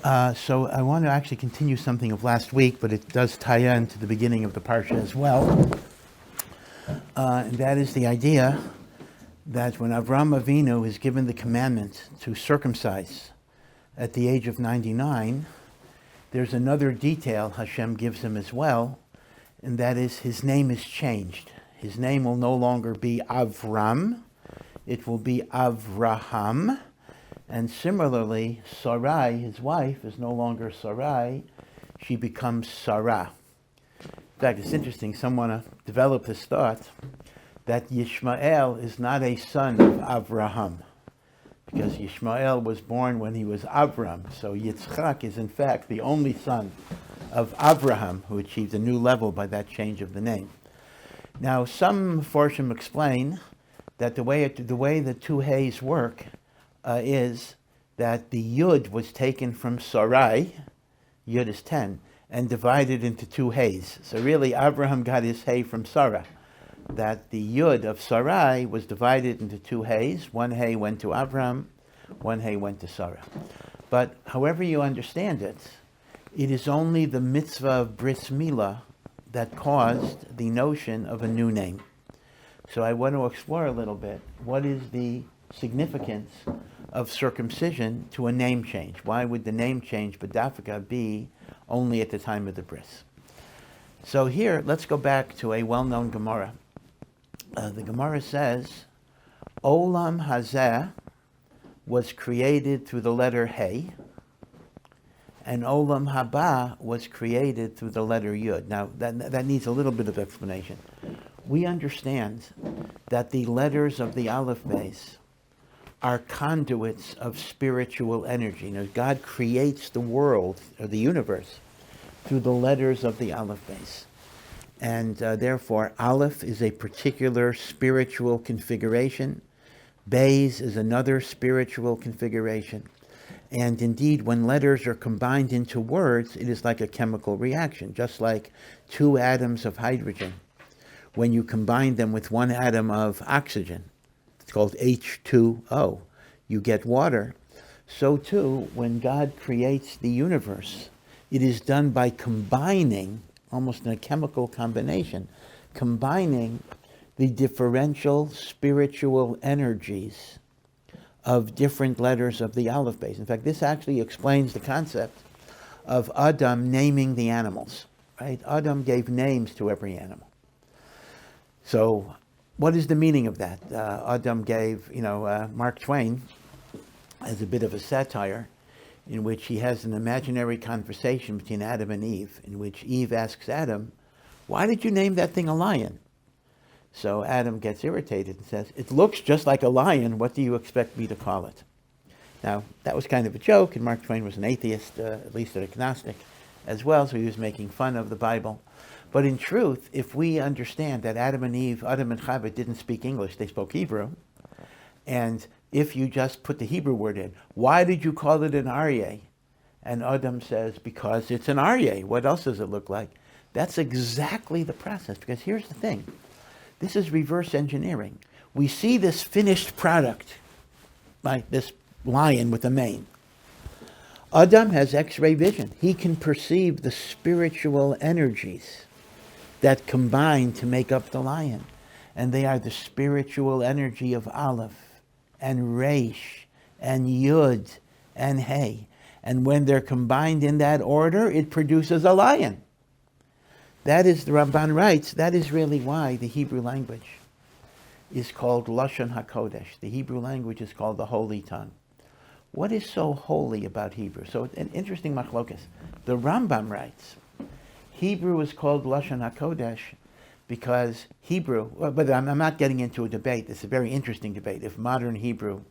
So I want to actually continue something of last week, but it does tie into the beginning of the parsha as well. And that is the idea that when Avraham Avinu is given the commandment to circumcise at the age of 99, there's another detail Hashem gives him as well, and that is his name is changed. His name will no longer be Avram, it will be Avraham. And similarly, Sarai, his wife, is no longer Sarai, she becomes Sarah. In fact, it's interesting, someone developed this thought that Yishmael is not a son of Avraham, because Yishmael was born when he was Avram. So Yitzchak is in fact the only son of Avraham who achieved a new level by that change of the name. Now, some Forshim explain that the way the two Heys work is that the Yud was taken from Sarai, Yud is 10, and divided into two Heys. So really, Avraham got his Hey from Sarah. That the Yud of Sarai was divided into two Heys. One Hey went to Avraham, one Hey went to Sarah. But however you understand it, it is only the mitzvah of Bris Milah that caused the notion of a new name. So I want to explore a little bit, what is the significance of circumcision to a name change? Why would the name change, Badafika, be only at the time of the bris? So here, let's go back to a well-known Gemara. The Gemara says, Olam Hazeh was created through the letter Hey, and Olam Haba was created through the letter Yud. Now, that needs a little bit of explanation. We understand that the letters of the Aleph Beis are conduits of spiritual energy. Now, God creates the world, or the universe, through the letters of the Aleph Beis. And therefore, Aleph is a particular spiritual configuration. Beis is another spiritual configuration. And indeed, when letters are combined into words, it is like a chemical reaction, just like two atoms of hydrogen. When you combine them with one atom of oxygen, it's called H2O, you get water. So too, when God creates the universe, it is done by combining, almost in a chemical combination, combining the differential spiritual energies of different letters of the Aleph Beis. In fact, this actually explains the concept of Adam naming the animals, right? Adam gave names to every animal. So what is the meaning of that? Adam gave, Mark Twain, as a bit of a satire, in which he has an imaginary conversation between Adam and Eve, in which Eve asks Adam, why did you name that thing a lion? So Adam gets irritated and says, it looks just like a lion, what do you expect me to call it? Now, that was kind of a joke, and Mark Twain was an atheist, at least an agnostic as well, so he was making fun of the Bible. But in truth, if we understand that Adam and Chava didn't speak English, they spoke Hebrew, and if you just put the Hebrew word in, why did you call it an aryeh? And Adam says, because it's an aryeh. What else does it look like? That's exactly the process, because here's the thing. This is reverse engineering. We see this finished product, like this lion with a mane. Adam has X-ray vision. He can perceive the spiritual energies that combine to make up the lion. And they are the spiritual energy of Aleph and Resh and Yud and Hey. And when they're combined in that order, it produces a lion. That is, the Ramban writes, that is really why the Hebrew language is called Lashon HaKodesh. The Hebrew language is called the Holy Tongue. What is so holy about Hebrew? So an interesting machlokas. The Rambam writes, Hebrew is called Lashon HaKodesh because Hebrew, but I'm not getting into a debate. It's a very interesting debate, if modern Hebrew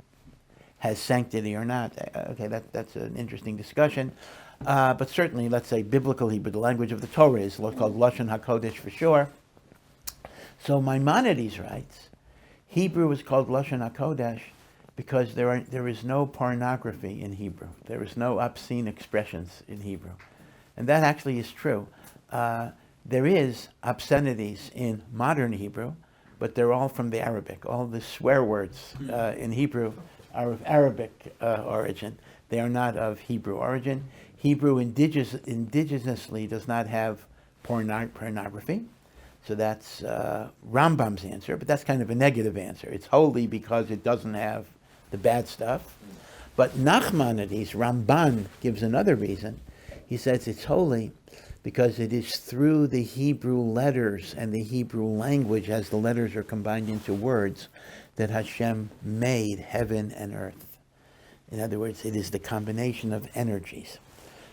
has sanctity or not. Okay, that's an interesting discussion. But certainly, let's say biblical Hebrew, the language of the Torah, is called Lashon HaKodesh for sure. So Maimonides writes, Hebrew is called Lashon HaKodesh because there is no pornography in Hebrew. There is no obscene expressions in Hebrew. And that actually is true. There is obscenities in modern Hebrew, but they're all from the Arabic. All the swear words in Hebrew are of Arabic origin. They are not of Hebrew origin. Hebrew indigenously does not have pornography. So that's Rambam's answer, but that's kind of a negative answer. It's holy because it doesn't have the bad stuff. But Nachmanides, Ramban, gives another reason. He says it's holy because it is through the Hebrew letters and the Hebrew language, as the letters are combined into words, that Hashem made heaven and earth. In other words, it is the combination of energies.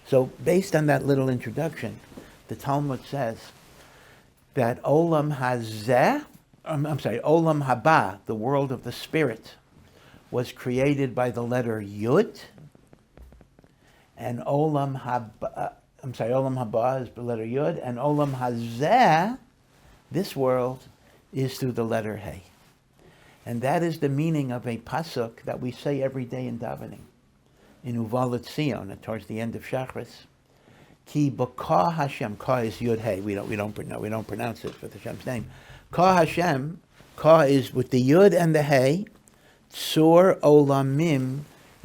So based on that little introduction, the Talmud says that Olam Haba, the world of the spirit, was created by the letter Yud, and Olam Haba is the letter Yud, and Olam Hazeh, this world, is through the letter Hey. And that is the meaning of a pasuk that we say every day in davening, in Uvalat Zion, towards the end of Shachris. Ki b'ka Hashem, ka is Yud Hey. We don't pronounce it with Hashem's name. Ka Hashem, ka is with the Yud and the Hey. Tzur olamim,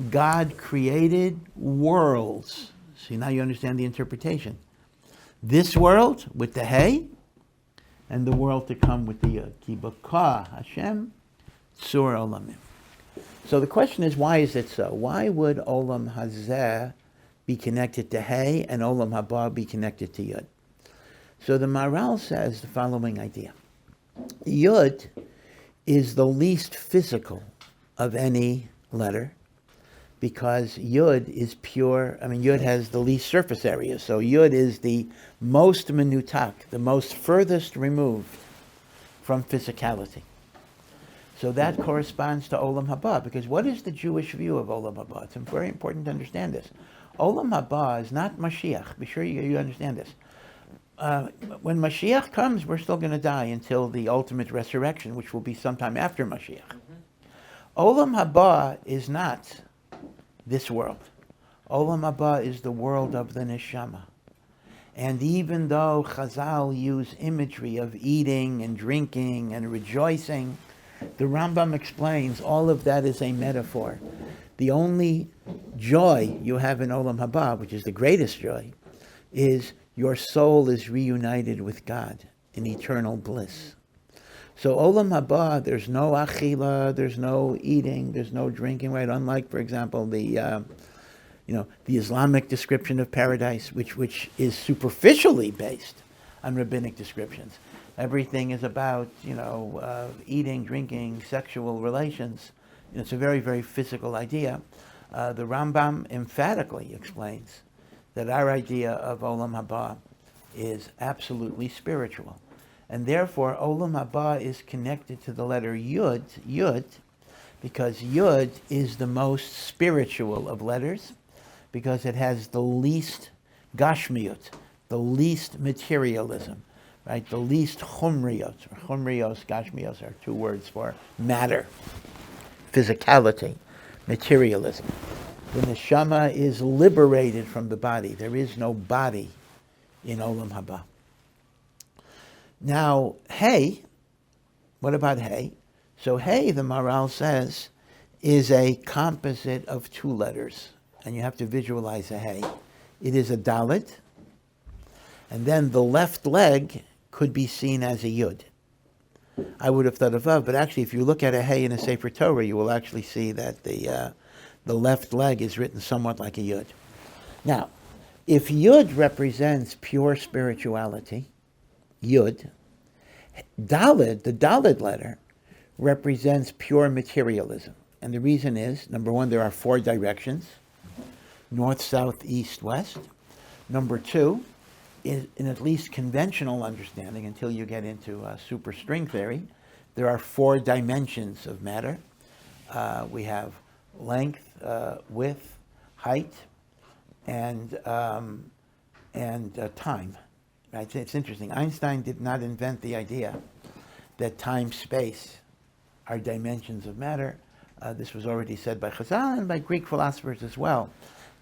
God created worlds. See, now you understand the interpretation. This world with the Hey, and the world to come with the Yud. Ki b'ka Hashem, tzur olamim. So the question is, why is it so? Why would Olam Hazeh be connected to Hey and Olam Haba be connected to Yud? So the Maharal says the following idea. Yud is the least physical of any letter because Yud is pure. Yud has the least surface area. So Yud is the most menutak, the most furthest removed from physicality. So that corresponds to Olam Haba, because what is the Jewish view of Olam Haba? It's very important to understand this. Olam Haba is not Mashiach. Be sure you understand this. When Mashiach comes, we're still going to die until the ultimate resurrection, which will be sometime after Mashiach. Olam Haba is not this world. Olam Haba is the world of the neshama. And even though Chazal use imagery of eating and drinking and rejoicing, the Rambam explains all of that is a metaphor. The only joy you have in Olam Haba, which is the greatest joy, is your soul is reunited with God in eternal bliss. So Olam Haba, there's no achila, there's no eating, there's no drinking, right? Unlike, for example, the Islamic description of paradise, which is superficially based on rabbinic descriptions. Everything is about, eating, drinking, sexual relations. It's a very, very physical idea. The Rambam emphatically explains that our idea of Olam Haba is absolutely spiritual. And therefore, Olam Haba is connected to the letter Yud, because Yud is the most spiritual of letters, because it has the least gashmiut, the least materialism. Right, the least chumrios, gashmios are two words for matter, physicality, materialism. The neshama is liberated from the body. There is no body in Olam Haba. Now, Hey, what about Hey? So Hey, the Maharal says, is a composite of two letters, and you have to visualize a Hey. It is a Dalet, and then the left leg could be seen as a Yud. I would have thought of Vav, but actually if you look at a Hey in a Sefer Torah, you will actually see that the left leg is written somewhat like a Yud. Now, if Yud represents pure spirituality, Yud, Daled, the Daled letter, represents pure materialism. And the reason is, number one, there are four directions, north, south, east, west. Number two, in at least conventional understanding, until you get into super string theory, there are four dimensions of matter. We have length, width, height, and time. Right? It's interesting. Einstein did not invent the idea that time, space are dimensions of matter. This was already said by Chazal and by Greek philosophers as well.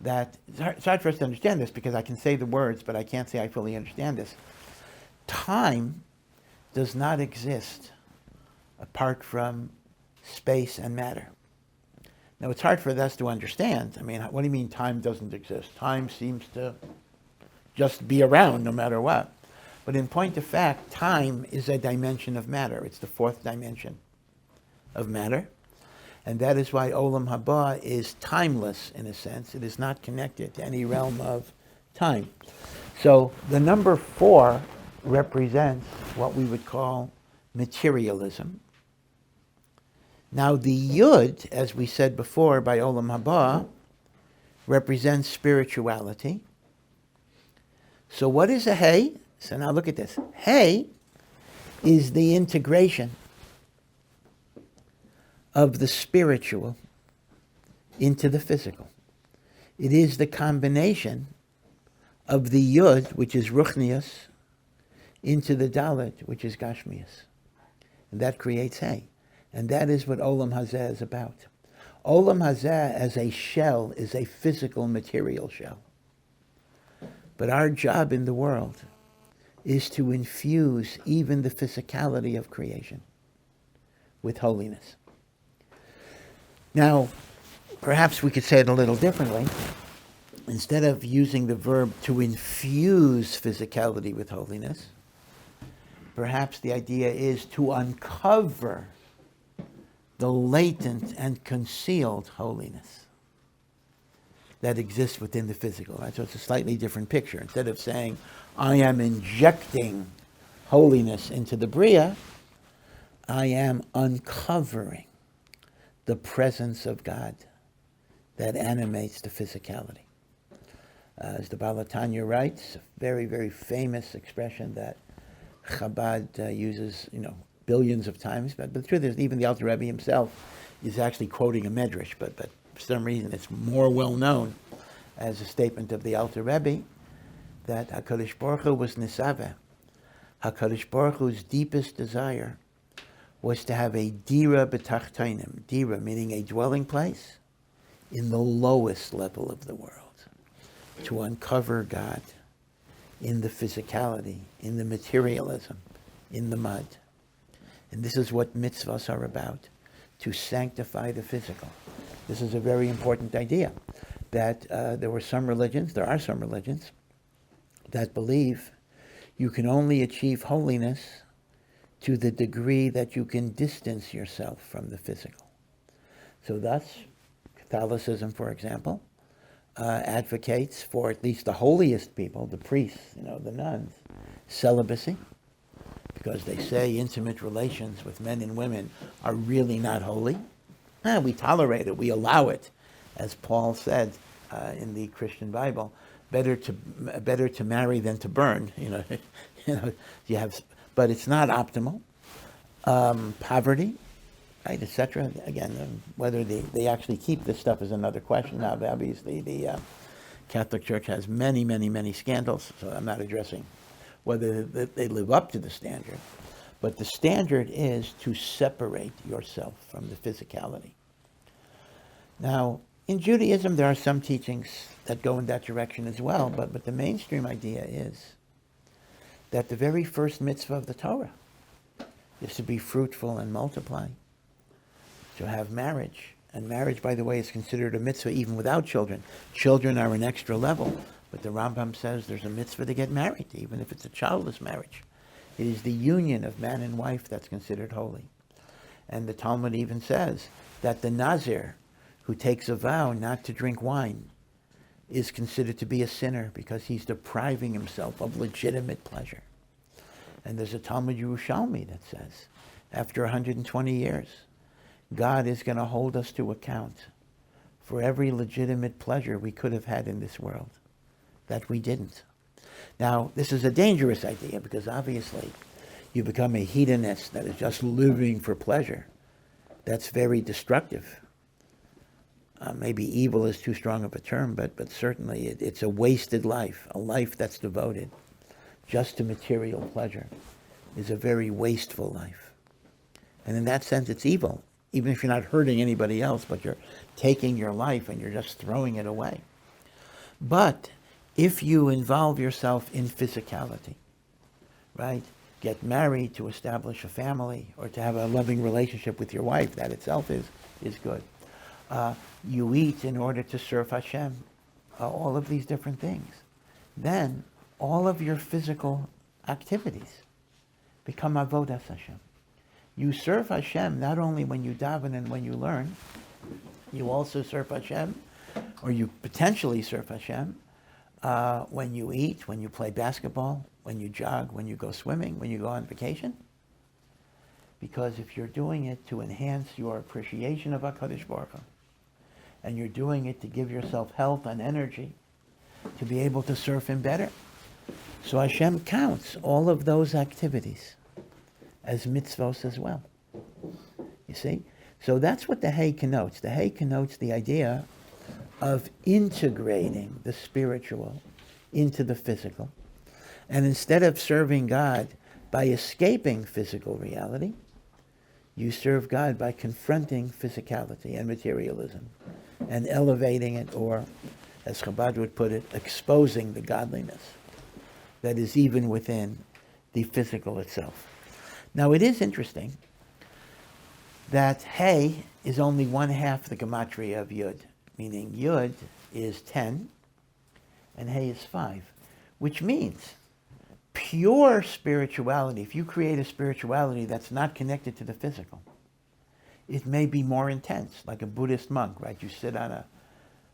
That it's hard for us to understand this because I can say the words, but I can't say I fully understand this. Time does not exist apart from space and matter. Now, it's hard for us to understand. I mean, what do you mean time doesn't exist? Time seems to just be around no matter what. But in point of fact, time is a dimension of matter. It's the fourth dimension of matter. And that is why Olam Haba is timeless in a sense. It is not connected to any realm of time. So the number 4 represents what we would call materialism. Now the Yud, as we said before by Olam Haba, represents spirituality. So what is a Hei? So now look at this. Hei is the integration of the spiritual into the physical. It is the combination of the Yud, which is Ruchnius, into the Dalet, which is Gashmius. And that creates Hei. And that is what Olam Hazeh is about. Olam Hazeh as a shell is a physical material shell. But our job in the world is to infuse even the physicality of creation with holiness. Now, perhaps we could say it a little differently. Instead of using the verb to infuse physicality with holiness, perhaps the idea is to uncover the latent and concealed holiness that exists within the physical. Right? So it's a slightly different picture. Instead of saying, I am injecting holiness into the Bria, I am uncovering the presence of God that animates the physicality. As the Baal Tanya writes, a very, very famous expression that Chabad uses, billions of times, but the truth is, even the Alter Rebbe himself is actually quoting a medrash, but for some reason it's more well known as a statement of the Alter Rebbe that HaKadosh Baruch Hu was Nisaveh. HaKadosh Baruch Hu's deepest desire was to have a dira b'tachtainim, dira meaning a dwelling place in the lowest level of the world, to uncover God in the physicality, in the materialism, in the mud. And this is what mitzvahs are about, to sanctify the physical. This is a very important idea, that there are some religions that believe you can only achieve holiness to the degree that you can distance yourself from the physical. So thus, Catholicism, for example, advocates for at least the holiest people, the priests, the nuns, celibacy, because they say intimate relations with men and women are really not holy. We tolerate it, we allow it. As Paul said in the Christian Bible, better to marry than to burn. But it's not optimal. Poverty, right, etc. Again, whether they actually keep this stuff is another question. Now, obviously, the Catholic Church has many, many, many scandals, so I'm not addressing whether they live up to the standard. But the standard is to separate yourself from the physicality. Now, in Judaism, there are some teachings that go in that direction as well, but the mainstream idea is that the very first mitzvah of the Torah is to be fruitful and multiply, to have marriage. And marriage, by the way, is considered a mitzvah even without children. Children are an extra level, but the Rambam says there's a mitzvah to get married, even if it's a childless marriage. It is the union of man and wife that's considered holy. And the Talmud even says that the Nazir, who takes a vow not to drink wine, is considered to be a sinner because he's depriving himself of legitimate pleasure. And there's a Talmud Yerushalmi that says, after 120 years, God is going to hold us to account for every legitimate pleasure we could have had in this world that we didn't. Now, this is a dangerous idea because obviously you become a hedonist that is just living for pleasure. That's very destructive. Maybe evil is too strong of a term, but certainly it's a wasted life. A life that's devoted just to material pleasure is a very wasteful life. And in that sense, it's evil, even if you're not hurting anybody else, but you're taking your life and you're just throwing it away. But if you involve yourself in physicality, right, get married to establish a family or to have a loving relationship with your wife, that itself is good. You eat in order to serve Hashem. All of these different things. Then all of your physical activities become avodas Hashem. You serve Hashem not only when you daven and when you learn, you also serve Hashem, or you potentially serve Hashem, when you eat, when you play basketball, when you jog, when you go swimming, when you go on vacation. Because if you're doing it to enhance your appreciation of HaKadosh Baruch Hu, and you're doing it to give yourself health and energy to be able to serve Him better, so Hashem counts all of those activities as mitzvos as well. You see? So that's what the Hei connotes. The Hei connotes the idea of integrating the spiritual into the physical. And instead of serving God by escaping physical reality, you serve God by confronting physicality and materialism and elevating it, or, as Chabad would put it, exposing the godliness that is even within the physical itself. Now, it is interesting that Hei is only one half the gematria of Yud, meaning Yud is 10 and Hei is 5, which means pure spirituality, if you create a spirituality that's not connected to the physical, it may be more intense, like a Buddhist monk, right? You sit on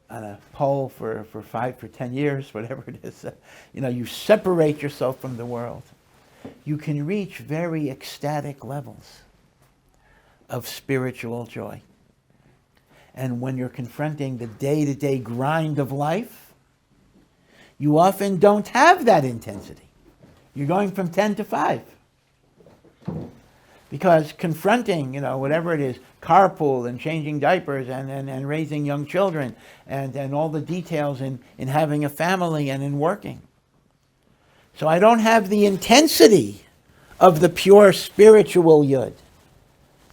a pole for 10 years, whatever it is. You separate yourself from the world. You can reach very ecstatic levels of spiritual joy. And when you're confronting the day-to-day grind of life, you often don't have that intensity. You're going from 10 to 5. Because confronting, whatever it is, carpool and changing diapers and raising young children and all the details in having a family and in working. So I don't have the intensity of the pure spiritual Yud.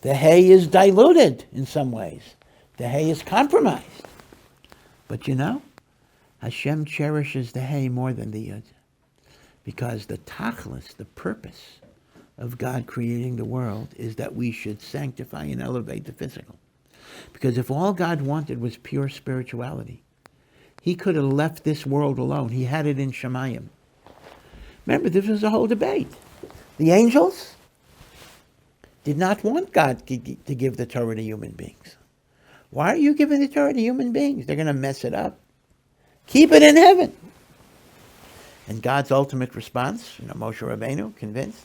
The Hei is diluted in some ways. The Hei is compromised. But Hashem cherishes the Hei more than the Yud. Because the tachlis, the purpose of God creating the world, is that we should sanctify and elevate the physical. Because if all God wanted was pure spirituality, He could have left this world alone. He had it in Shemayim. Remember, this was a whole debate. The angels did not want God to give the Torah to human beings. Why are you giving the Torah to human beings? They're going to mess it up. Keep it in heaven. And God's ultimate response, Moshe Rabbeinu, convinced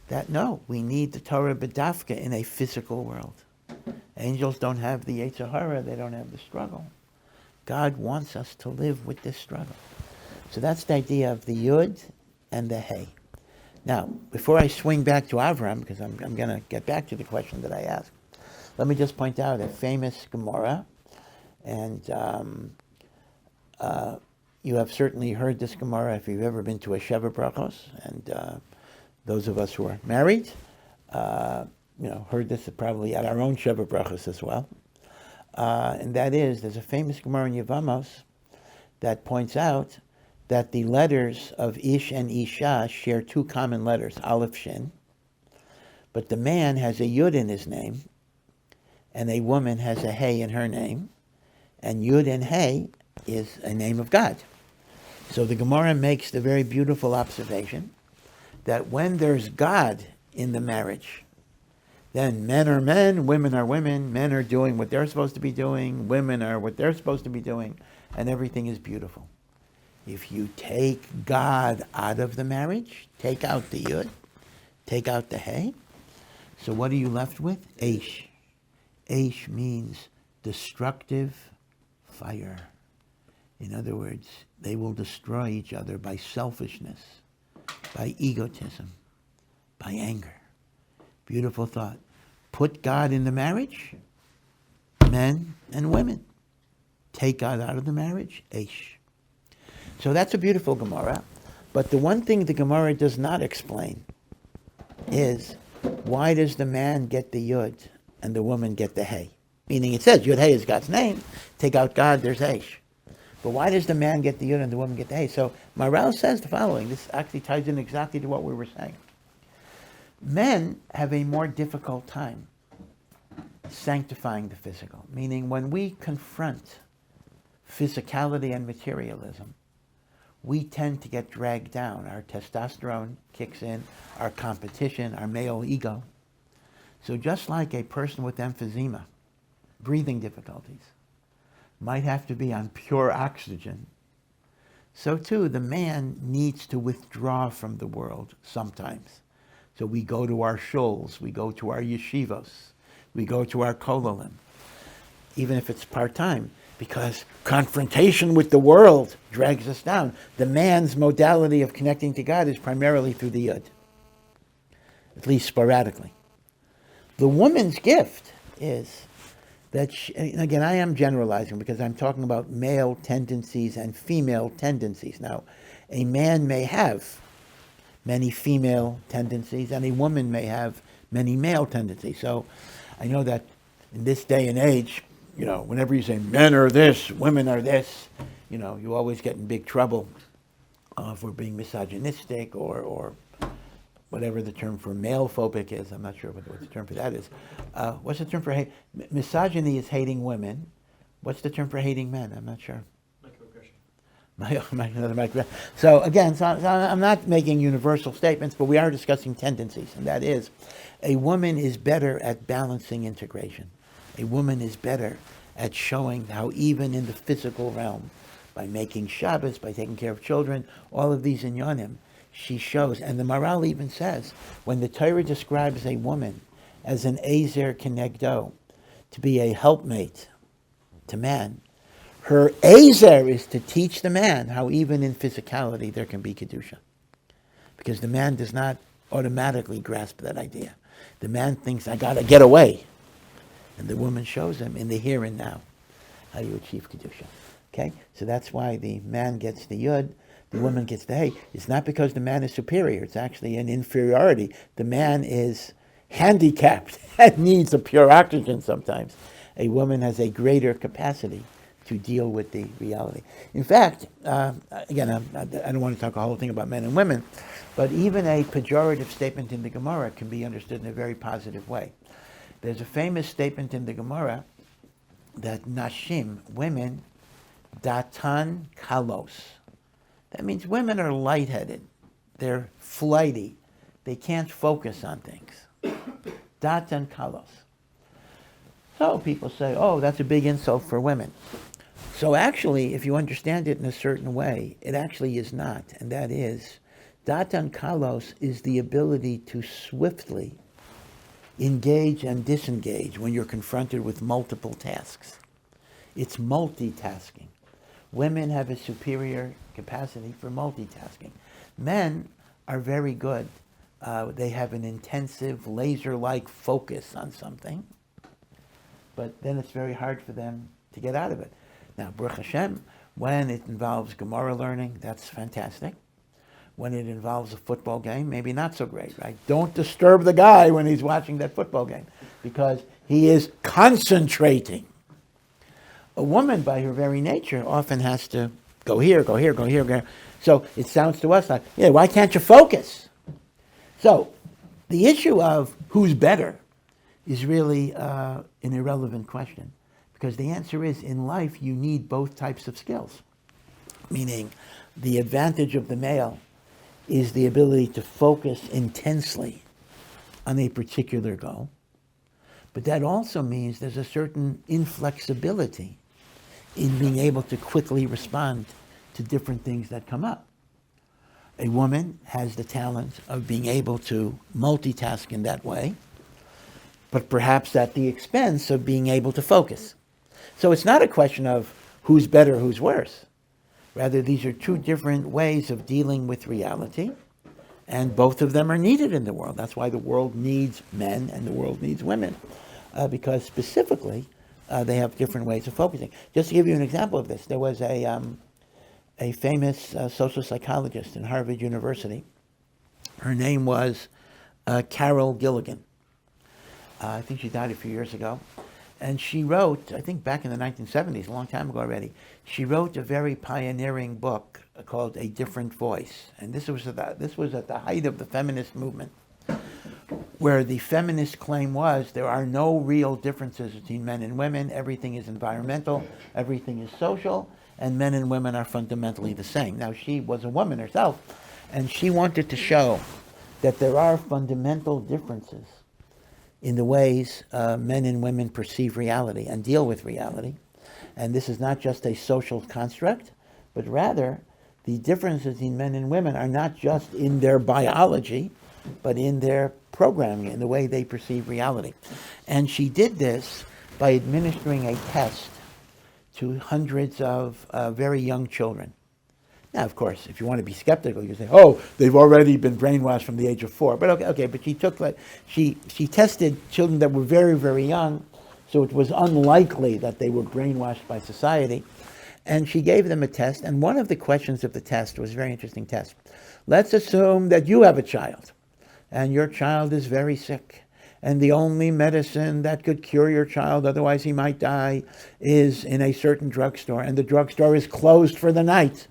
that no, we need the Torah b'dafka in a physical world. Angels don't have the Yetzer Hara, they don't have the struggle. God wants us to live with this struggle. So that's the idea of the Yud and the Hei. Now, before I swing back to Avraham, because I'm going to get back to the question that I asked, let me just point out a famous Gemara, and you have certainly heard this Gemara if you've ever been to a Sheva Brachos, and those of us who are married, heard this probably at our own Sheva Brachos as well. And that is, there's a famous Gemara in Yevamos that points out that the letters of Ish and Isha share two common letters, Aleph, Shin, but the man has a Yud in his name, and a woman has a Hei in her name, and Yud and Hei is a name of God. So the Gemara makes the very beautiful observation that when there's God in the marriage, then men are men, women are women, men are doing what they're supposed to be doing, women are what they're supposed to be doing, and everything is beautiful. If you take God out of the marriage, take out the Yud, take out the Hei, so what are you left with? Eish. Eish means destructive fire. In other words, they will destroy each other by selfishness, by egotism, by anger. Beautiful thought. Put God in the marriage, men and women. Take God out of the marriage, Eish. So that's a beautiful Gemara. But the one thing the Gemara does not explain is, why does the man get the Yud and the woman get the Hei? Meaning it says Yud Hei is God's name. Take out God, there's Eish. But why does the man get the Yud and the woman get the Hei? So Maral says the following. This actually ties in exactly to what we were saying. Men have a more difficult time sanctifying the physical, meaning when we confront physicality and materialism, we tend to get dragged down. Our testosterone kicks in, our competition, our male ego. So just like a person with emphysema, breathing difficulties, might have to be on pure oxygen, so too the man needs to withdraw from the world sometimes. So we go to our shuls, we go to our yeshivos, we go to our kollalim, even if it's part-time, because confrontation with the world drags us down. The man's modality of connecting to God is primarily through the yud, at least sporadically. The woman's gift is that, and again, I am generalizing because I'm talking about male tendencies and female tendencies. Now, a man may have many female tendencies and a woman may have many male tendencies. So I know that in this day and age, whenever you say men are this, women are this, you always get in big trouble for being misogynistic or whatever the term for male phobic is. I'm not sure what the term for that is. What's the term for hate? Misogyny is hating women. What's the term for hating men? I'm not sure. Microaggression. So again, so I'm not making universal statements, but we are discussing tendencies, and that is, a woman is better at balancing integration. A woman is better at showing how even in the physical realm, by making Shabbos, by taking care of children, all of these inyanim, she shows. And the Maral even says, when the Torah describes a woman as an ezer kenegdo, to be a helpmate to man, her ezer is to teach the man how even in physicality there can be kedusha. Because the man does not automatically grasp that idea. The man thinks, I gotta get away. And the woman shows him in the here and now how you achieve kedusha. Okay, so that's why the man gets the yud, the woman gets the hey. It's not because the man is superior; it's actually an inferiority. The man is handicapped and needs a pure oxygen sometimes. A woman has a greater capacity to deal with the reality. In fact, again, I don't want to talk a whole thing about men and women, but even a pejorative statement in the Gemara can be understood in a very positive way. There's a famous statement in the Gemara that nashim, women, datan kalos. That means women are lightheaded. They're flighty. They can't focus on things. Datan kalos. So people say, oh, that's a big insult for women. So actually, if you understand it in a certain way, it actually is not. And that is, datan kalos is the ability to swiftly engage and disengage when you're confronted with multiple tasks. It's multitasking. Women have a superior capacity for multitasking. Men are very good. They have an intensive, laser-like focus on something, but then it's very hard for them to get out of it. Now, Baruch Hashem, when it involves Gemara learning, that's fantastic. When it involves a football game, maybe not so great, right? Don't disturb the guy when he's watching that football game because he is concentrating. A woman, by her very nature, often has to go here, go here, go here, go here. So it sounds to us like, yeah, why can't you focus? So the issue of who's better is really an irrelevant question because the answer is, in life, you need both types of skills. Meaning, the advantage of the male is the ability to focus intensely on a particular goal. But that also means there's a certain inflexibility in being able to quickly respond to different things that come up. A woman has the talent of being able to multitask in that way, but perhaps at the expense of being able to focus. So it's not a question of who's better, who's worse. Rather, these are two different ways of dealing with reality, and both of them are needed in the world. That's why the world needs men and the world needs women, because specifically, they have different ways of focusing. Just to give you an example of this, there was a famous social psychologist in Harvard University. Her name was Carol Gilligan. I think she died a few years ago. And she wrote, I think back in the 1970s, a long time ago already, she wrote a very pioneering book called A Different Voice. And this was at the height of the feminist movement. where the feminist claim was there are no real differences between men and women, everything is environmental, everything is social, and men and women are fundamentally the same. Now, she was a woman herself, and she wanted to show that there are fundamental differences in the ways men and women perceive reality and deal with reality. And this is not just a social construct, but rather the differences in men and women are not just in their biology, but in their programming, in the way they perceive reality. And she did this by administering a test to hundreds of very young children. Now, of course, if you want to be skeptical, you say, "Oh, they've already been brainwashed from the age of 4." But okay. But she tested children that were very, very young, so it was unlikely that they were brainwashed by society. And she gave them a test, and one of the questions of the test was a very interesting test. Let's assume that you have a child, and your child is very sick, and the only medicine that could cure your child, otherwise he might die, is in a certain drugstore, and the drugstore is closed for the night.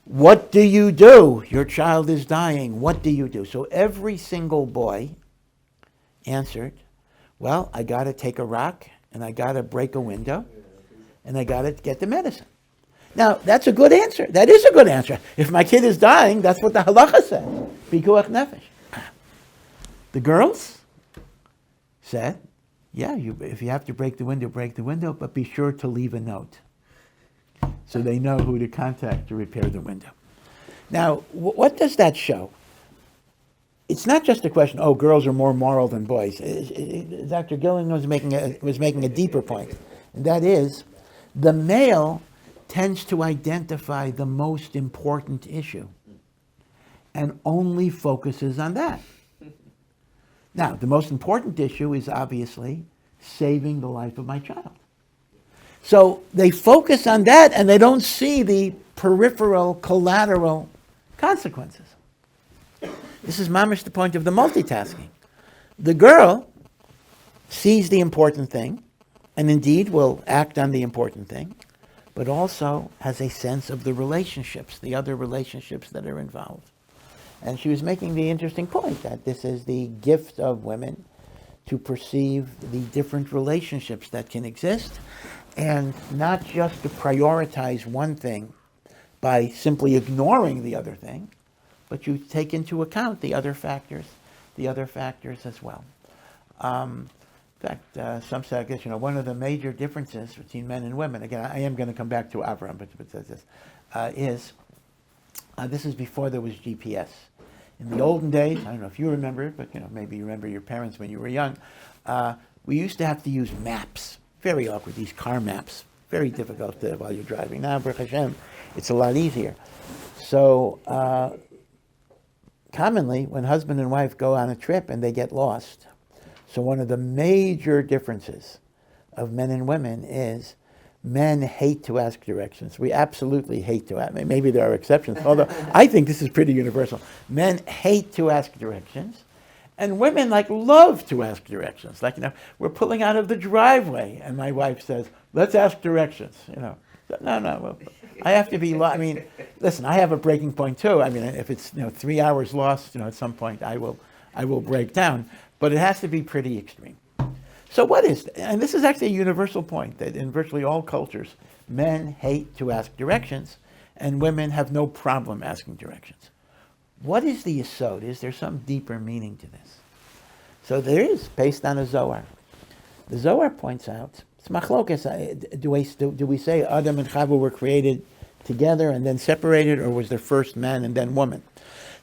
What do you do? Your child is dying. What do you do? So every single boy answered, well, I got to take a rock, and I got to break a window, and I got to get the medicine. Now, that's a good answer. That is a good answer. If my kid is dying, that's what the halacha says. Pikuach nefesh. The girls said, yeah, if you have to break the window, but be sure to leave a note, so they know who to contact to repair the window. Now, what does that show? It's not just a question, oh, girls are more moral than boys. Dr. Gillen was making a deeper point, and that is, the male tends to identify the most important issue and only focuses on that. Now, the most important issue is obviously saving the life of my child. So they focus on that and they don't see the peripheral, collateral consequences. This is mamish the point of the multitasking. The girl sees the important thing and indeed will act on the important thing, but also has a sense of the relationships, the other relationships that are involved. And she was making the interesting point that this is the gift of women to perceive the different relationships that can exist, and not just to prioritize one thing by simply ignoring the other thing, but you take into account the other factors as well. In fact, some say, I guess, one of the major differences between men and women, again, I am going to come back to Avraham, but it says this, this is before there was GPS. In the olden days, I don't know if you remember it, but maybe you remember your parents when you were young, we used to have to use maps. Very awkward, these car maps. Very difficult while you're driving. Now, Baruch Hashem, it's a lot easier. So, commonly, when husband and wife go on a trip and they get lost, so one of the major differences of men and women is men hate to ask directions. We absolutely hate to ask. Maybe there are exceptions, although I think this is pretty universal. Men hate to ask directions, and women love to ask directions. We're pulling out of the driveway, and my wife says, "Let's ask directions." No. Well, I have to be. Listen, I have a breaking point too. If it's 3 hours lost, at some point I will break down. But it has to be pretty extreme. So what is, and this is actually a universal point, that in virtually all cultures, men hate to ask directions, and women have no problem asking directions. What is the yesod? Is there some deeper meaning to this? So there is, based on a Zohar. The Zohar points out, it's machlokas, do we say Adam and Chava were created together and then separated, or was there first man and then woman?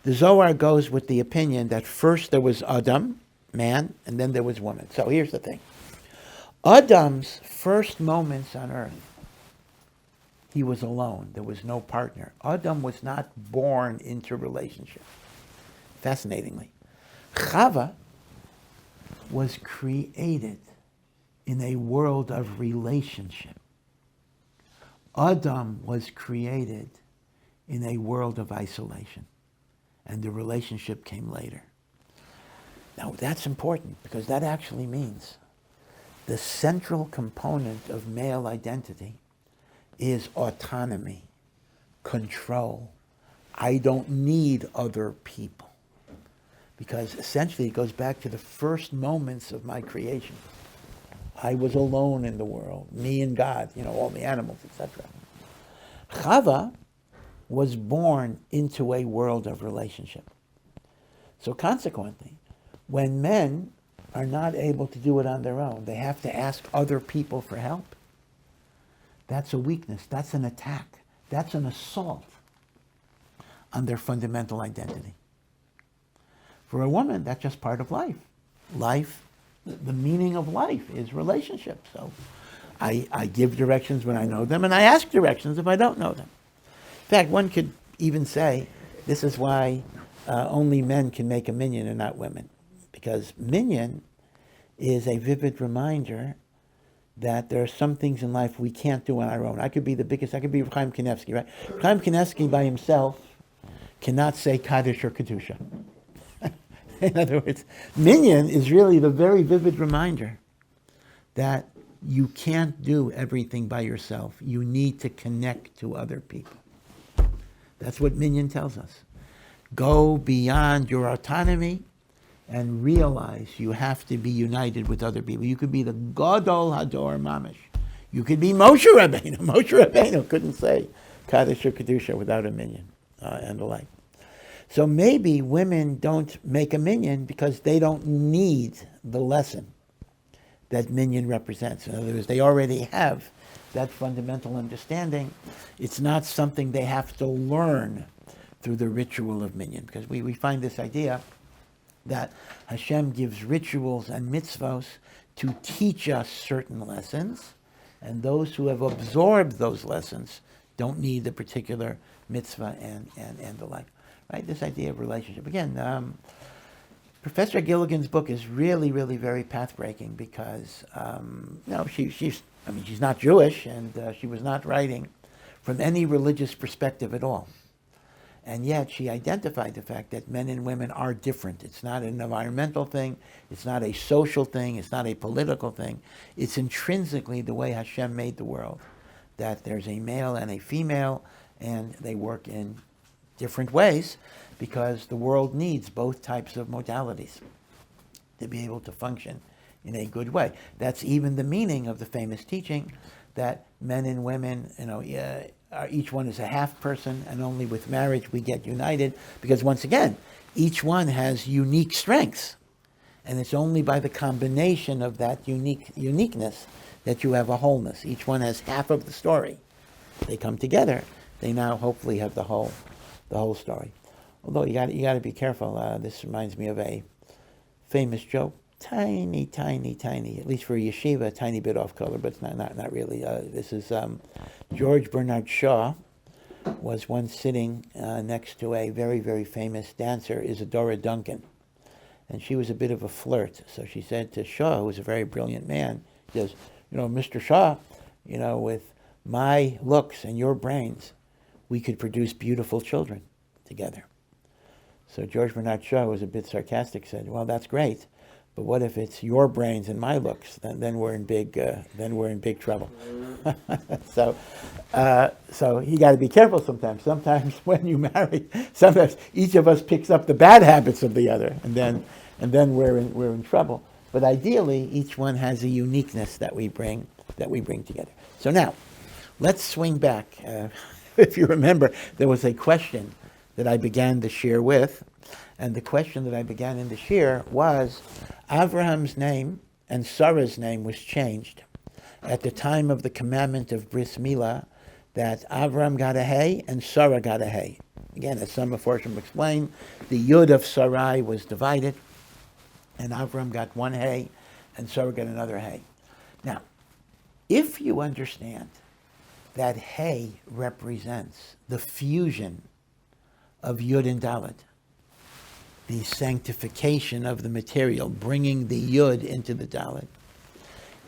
The Zohar goes with the opinion that first there was Adam, man, and then there was woman. So here's the thing. Adam's first moments on earth, he was alone. There was no partner. Adam was not born into relationship. Fascinatingly. Chava was created in a world of relationship. Adam was created in a world of isolation, and the relationship came later. Now, that's important, because that actually means the central component of male identity is autonomy, control. I don't need other people. because essentially it goes back to the first moments of my creation. I was alone in the world, me and God, all the animals, etc. Chava was born into a world of relationship. So consequently, when men are not able to do it on their own, they have to ask other people for help. That's a weakness. That's an attack. That's an assault on their fundamental identity. For a woman, that's just part of life. Life, the meaning of life is relationship. So I give directions when I know them, and I ask directions if I don't know them. In fact, one could even say this is why only men can make a minyan and not women. Because minyan is a vivid reminder that there are some things in life we can't do on our own. I could be Chaim Kanevsky, right? Chaim Kanevsky by himself cannot say Kaddish or Kedusha. In other words, minyan is really the very vivid reminder that you can't do everything by yourself. You need to connect to other people. That's what minyan tells us. Go beyond your autonomy and realize you have to be united with other people. You could be the Gadol Hador Mamish. You could be Moshe Rabbeinu. Moshe Rabbeinu couldn't say Kaddish or Kedusha without a minyan and the like. So maybe women don't make a minyan because they don't need the lesson that minyan represents. In other words, they already have that fundamental understanding. It's not something they have to learn through the ritual of minyan, because we find this idea that Hashem gives rituals and mitzvos to teach us certain lessons, and those who have absorbed those lessons don't need the particular mitzvah and the like. Right? This idea of relationship. Again, Professor Gilligan's book is really, really very path-breaking because she's not Jewish, and she was not writing from any religious perspective at all. And yet she identified the fact that men and women are different. It's not an environmental thing. It's not a social thing. It's not a political thing. It's intrinsically the way Hashem made the world, that there's a male and a female, and they work in different ways because the world needs both types of modalities to be able to function in a good way. That's even the meaning of the famous teaching that men and women, each one is a half person, and only with marriage we get united, because once again, each one has unique strengths, and it's only by the combination of that uniqueness that you have a wholeness. Each one has half of the story. They come together, they now hopefully have the whole story. Although you got to be careful. This reminds me of a famous joke. Tiny, at least for a yeshiva, a tiny bit off color, but it's not really. This is George Bernard Shaw was once sitting next to a very, very famous dancer, Isadora Duncan. And she was a bit of a flirt. So she said to Shaw, who was a very brilliant man, she goes, Mr. Shaw, with my looks and your brains, we could produce beautiful children together. So George Bernard Shaw was a bit sarcastic, said, well, that's great, but what if it's your brains and my looks? Then we're in big trouble. So you got to be careful sometimes. Sometimes when you marry, sometimes each of us picks up the bad habits of the other, and then we're in trouble. But ideally, each one has a uniqueness that we bring together. So now, let's swing back. If you remember, there was a question that I began the shir with, and the question that I began in the shir was, Avraham's name and Sarah's name was changed at the time of the commandment of Bris Milah, that Avraham got a Hei and Sarah got a Hei. Again, as some Meforshim explain, the Yud of Sarai was divided, and Avraham got one Hei and Sarah got another Hei. Now, if you understand that Hei represents the fusion of Yud and Dalet, the sanctification of the material, bringing the Yud into the Dalet,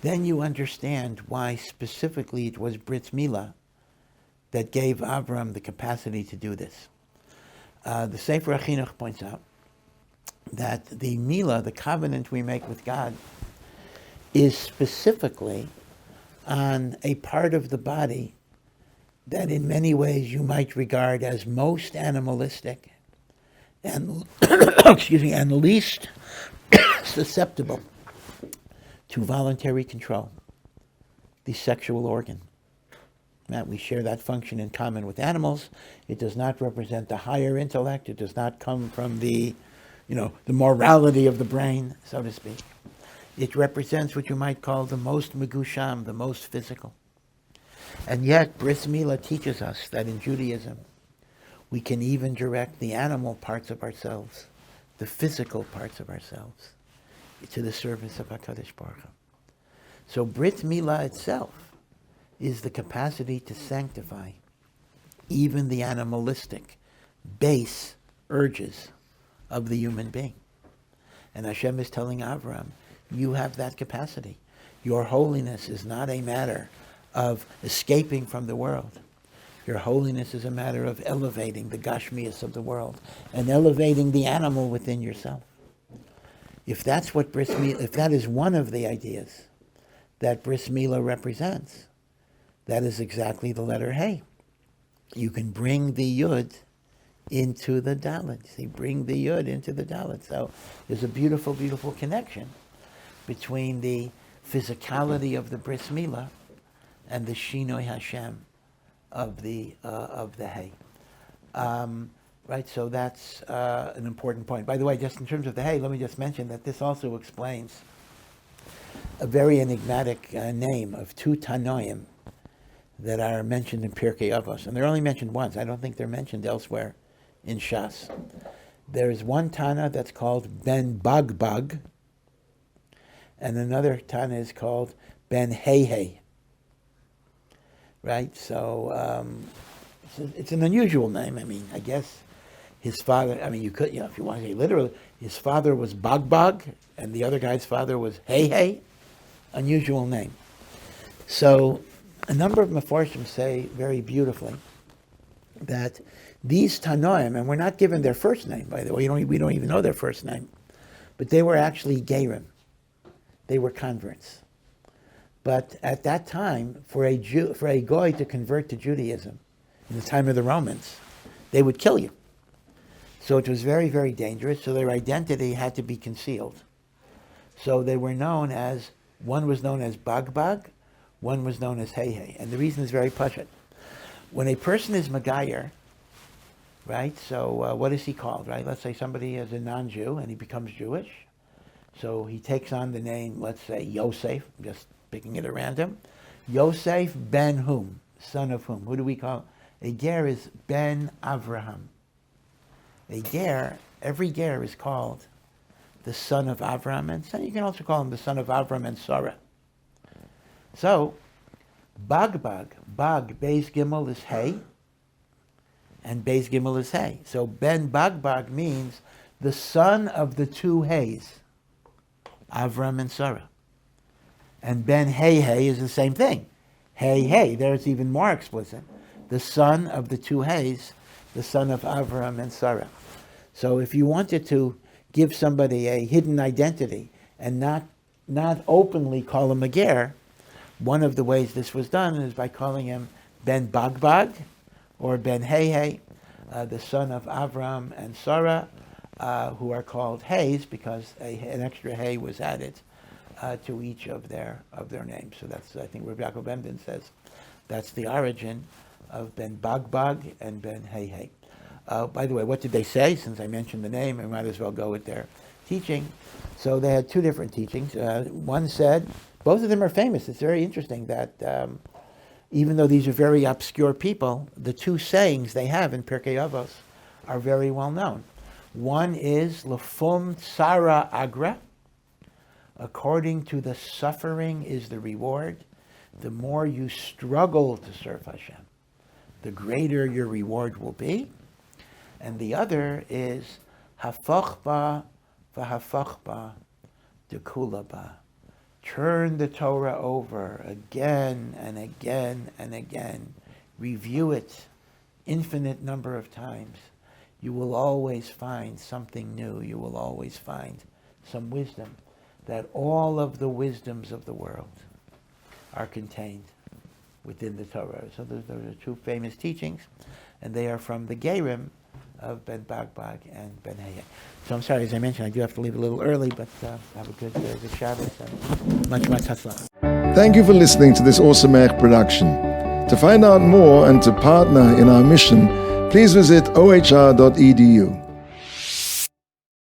then you understand why specifically it was Brit Milah that gave Avraham the capacity to do this. The Sefer HaChinuch points out that the Milah, the covenant we make with God, is specifically on a part of the body that in many ways you might regard as most animalistic and excuse me, and least susceptible to voluntary control, the sexual organ. Now, we share that function in common with animals. It does not represent the higher intellect. It does not come from the morality of the brain, so to speak. It represents what you might call the most megusham, the most physical. And yet, Bris Milah teaches us that in Judaism, we can even direct the animal parts of ourselves, the physical parts of ourselves, to the service of HaKadosh Baruch Hu. So Brit Milah itself is the capacity to sanctify even the animalistic base urges of the human being. And Hashem is telling Avraham, you have that capacity. Your holiness is not a matter of escaping from the world. Your holiness is a matter of elevating the gashmias of the world and elevating the animal within yourself. If that's what Bris Milah, if that is one of the ideas that Bris Milah represents, that is exactly the letter Hey. You can bring the Yud into the Dalet. See, bring the Yud into the Dalet. So there's a beautiful, beautiful connection between the physicality of the Bris Milah and the Shinoi Hashem of the Hey. Right, so that's an important point. By the way, just in terms of the Hey, let me just mention that this also explains a very enigmatic name of two Tanoim that are mentioned in Pirkei Avos. And they're only mentioned once. I don't think they're mentioned elsewhere in Shas. There's one Tana that's called Ben Bagbag, and another Tana is called Ben Hei. Right? So it's an unusual name. I mean, I guess his father, I mean, you could, if you want to say literally, his father was Bagbag, and the other guy's father was Hei. Unusual name. So a number of Mefarshim say very beautifully that these Tanoim, and we're not given their first name, by the way, we don't even know their first name, but they were actually Gerim. They were converts. But at that time, for a Goy to convert to Judaism, in the time of the Romans, they would kill you. So it was very, very dangerous, so their identity had to be concealed. So they were known as, one was known as Bagbag, one was known as Hei. And the reason is very pashut. When a person is Magayer, right, so what is he called, right? Let's say somebody is a non-Jew and he becomes Jewish. So he takes on the name, let's say, Yosef, I'm just picking it at random. Yosef ben whom? Son of whom? Who do we call? A ger is ben Avraham. A ger, every ger is called the son of Avraham, and so you can also call him the son of Avraham and Sarah. So, Bagbag, Beis Gimel is Hey, and Beis Gimel is Hey. So Ben Bagbag means the son of the two Heys, Avram and Sarah. And Ben Hei is the same thing. Hey, there it's even more explicit. The son of the two Heys, the son of Avram and Sarah. So if you wanted to give somebody a hidden identity and not openly call him a ger, one of the ways this was done is by calling him Ben Bagbag or Ben Hei, the son of Avram and Sarah, who are called Heys because an extra Hey was added to each of their names. So that's, I think, Rabbi Yaakov Emden says that's the origin of Ben Bagbag and Ben Hei. By the way, what did they say? Since I mentioned the name, I might as well go with their teaching. So they had two different teachings. One said, both of them are famous. It's very interesting that even though these are very obscure people, the two sayings they have in Pirkei Avos are very well known. One is Lefum Tsara Agra. According to the suffering is the reward. The more you struggle to serve Hashem, the greater your reward will be. And the other is Hafachba v'hafachba dekulaba. Turn the Torah over again and again and again. Review it infinite number of times. You will always find something new. You will always find some wisdom. That all of the wisdoms of the world are contained within the Torah. So those are two famous teachings, and they are from the Gerim of Bagbag and Ben Hei. So I'm sorry, as I mentioned, I do have to leave a little early, but have a good Shabbos and much hatzlacha. Thank you for listening to this Awesome Ech production. To find out more and to partner in our mission, please visit ohr.edu.